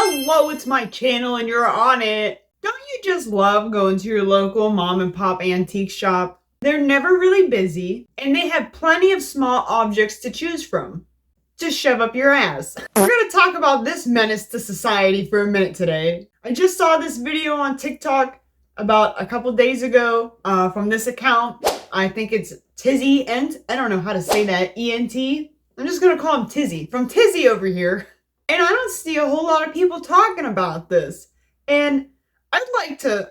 Hello, it's my channel and you're on it. Don't you just love going to your local mom and pop antique shop? They're never really busy and they have plenty of small objects to choose from. Just shove up your ass. We're gonna talk about this menace to society for a minute today. I just saw this video on TikTok about a couple days ago from this account. I think it's Tizzy Ent. I don't know how to say that. E-N-T. I'm just gonna call him Tizzy. From Tizzy over here. And I don't see a whole lot of people talking about this. And I'd like to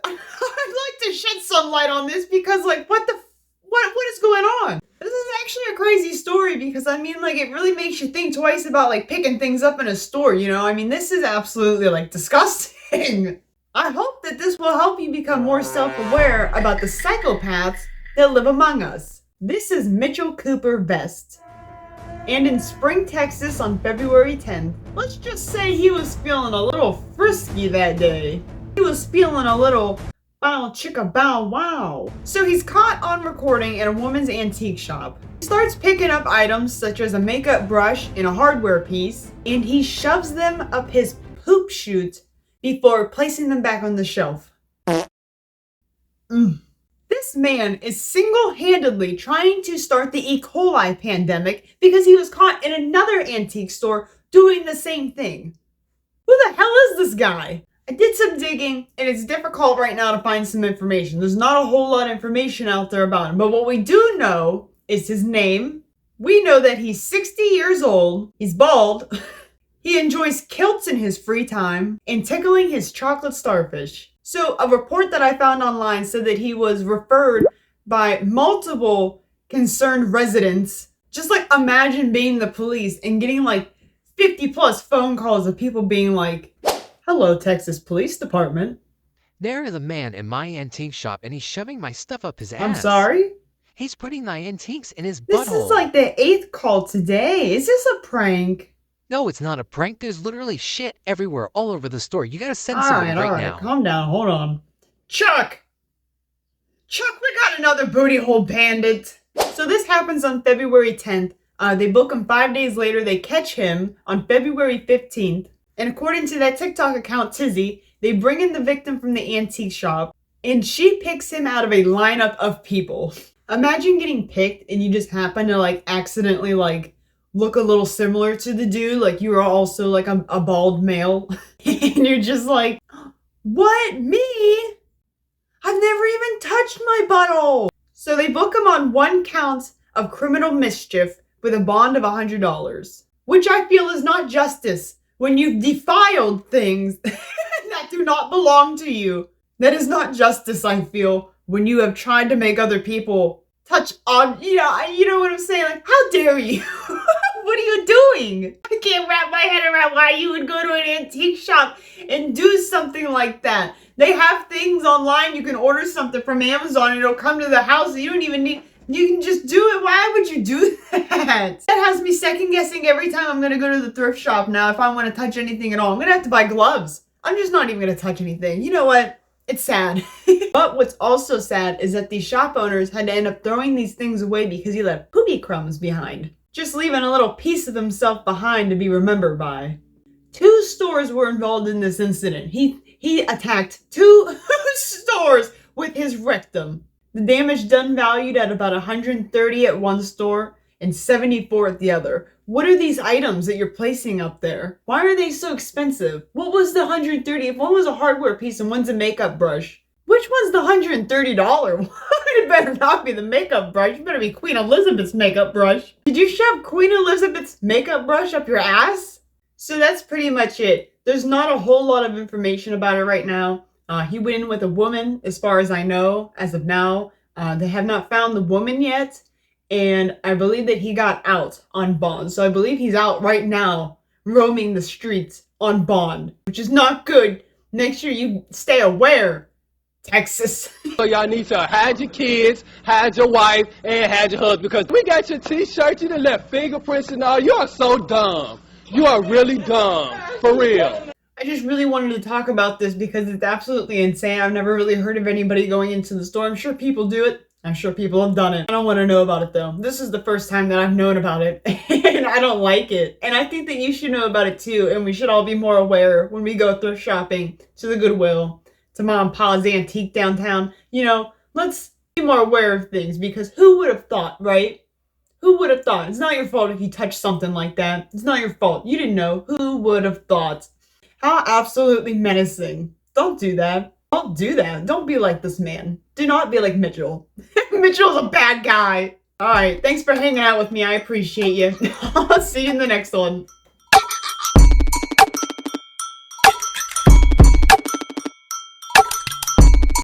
shed some light on this because like what is going on? This is actually a crazy story because I mean like it really makes you think twice about like picking things up in a store, you know? I mean this is absolutely like disgusting. I hope that this will help you become more self-aware about the psychopaths that live among us. This is Mitchell Cooper Best. And in Spring, Texas on February 10th, let's just say he was feeling a little frisky that day. He was feeling a little bow chicka bow wow. So he's caught on recording in a woman's antique shop. He starts picking up items such as a makeup brush and a hardware piece, and he shoves them up his poop chute before placing them back on the shelf. This man is single-handedly trying to start the E. coli pandemic because he was caught in another antique store doing the same thing. Who the hell is this guy? I did some digging and it's difficult right now to find some information. There's not a whole lot of information out there about him, but what we do know is his name. We know that he's 60 years old, he's bald, he enjoys kilts in his free time, and tickling his chocolate starfish. So a report that I found online said that he was referred by multiple concerned residents. Just like imagine being the police and getting like 50 plus phone calls of people being like, "Hello, Texas Police Department. There is a man in my antique shop and he's shoving my stuff up his ass. I'm sorry? He's putting my antiques in his This butthole." is like the 8th call today. Is this a prank? No, it's not a prank. There's literally shit everywhere, all over the store. You gotta send somebody right now. Calm down, hold on. Chuck, we got another booty hole bandit. So this happens on February 10th. They book him 5 days later. They catch him on February 15th. And according to that TikTok account, Tizzy, they bring in the victim from the antique shop and she picks him out of a lineup of people. Imagine getting picked and you just happen to like accidentally like look a little similar to the dude, like you are also like a bald male, and you're just like, what, me? I've never even touched my butthole. So they book him on 1 count of criminal mischief with a bond of $100, which I feel is not justice when you've defiled things that do not belong to you. That is not justice, I feel, when you have tried to make other people touch on, you know what I'm saying? Like, how dare you? What are you doing? I can't wrap my head around why you would go to an antique shop and do something like that. They have things online. You can order something from Amazon and it'll come to the house. You don't even need, you can just do it. Why would you do that? That has me second guessing every time I'm going to go to the thrift shop now if I want to touch anything at all. I'm going to have to buy gloves. I'm just not even going to touch anything. You know what? It's sad. But what's also sad is that these shop owners had to end up throwing these things away because he left poopy crumbs behind. Just leaving a little piece of himself behind to be remembered by. 2 stores were involved in this incident. He attacked 2 stores with his rectum. The damage done valued at about $130 at one store and $74 at the other. What are these items that you're placing up there? Why are they so expensive? What was the $130? If one was a hardware piece and one's a makeup brush, which one's the $130? It better not be the makeup brush. It better be Queen Elizabeth's makeup brush. Did you shove Queen Elizabeth's makeup brush up your ass? So that's pretty much it. There's not a whole lot of information about it right now. He went in with a woman, as far as I know, as of now. They have not found the woman yet. And I believe that he got out on bond. So I believe he's out right now, roaming the streets on bond, which is not good. Make sure you stay aware, Texas. So y'all need to hide your kids, hide your wife, and hide your husband, because we got your t-shirt, you done left fingerprints and all. You are so dumb. You are really dumb. For real. I just really wanted to talk about this because it's absolutely insane. I've never really heard of anybody going into the store. I'm sure people do it. I'm sure people have done it. I don't want to know about it though. This is the first time that I've known about it and I don't like it. And I think that you should know about it too, and we should all be more aware when we go thrift shopping to the Goodwill, to Mom and Pa's Antique downtown. You know, let's be more aware of things, because who would have thought, right? Who would have thought? It's not your fault if you touch something like that. It's not your fault. You didn't know. Who would have thought? How absolutely menacing. Don't do that. Don't do that. Don't be like this man. Do not be like Mitchell. Mitchell's a bad guy. Alright, thanks for hanging out with me. I appreciate you. I'll see you in the next one.